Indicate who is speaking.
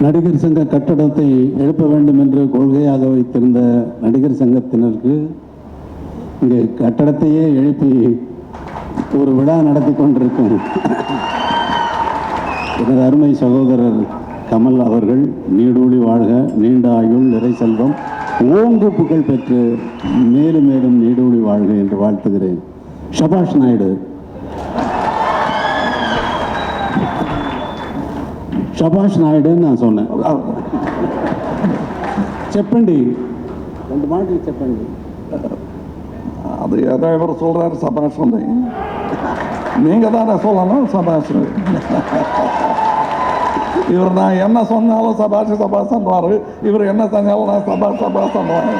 Speaker 1: நடிகர் சங்க கட்டடத்தை எழுப்ப வேண்டும் என்று கொள்கையாக வைத்திருந்த நடிகர் சங்கத்தினருக்கு இங்கே கட்டடத்தையே எழுப்பி ஒரு விழா நடத்தி கொண்டிருக்கும் எனது அருமை சகோதரர் கமல் அவர்கள் நீடூழி வாழ்க, நீண்ட ஆயுள், நிறை செல்வம், ஓங்கு புகழ் பெற்று மேலும் மேலும் நீடூழி வாழ்க என்று வாழ்த்துகிறேன். சபாஷ் நாயுடு. சபாஷ் நாயுடுன்னு நான் சொன்னேன். చెప్పండి, 2 మాటలు చెప్పండి.
Speaker 2: அது ஏதோ இவர் சொல்றாரு சபாஷ். நீங்க தானே சொல்லணும் சபாஷ். இவர் நான் என்ன சொன்னாலும் சபாஷ் சபாஷ் சொல்றாரு, இவர் என்ன செஞ்சாலும் நான் சபாஷ் சபாஷ் சொல்றாரு.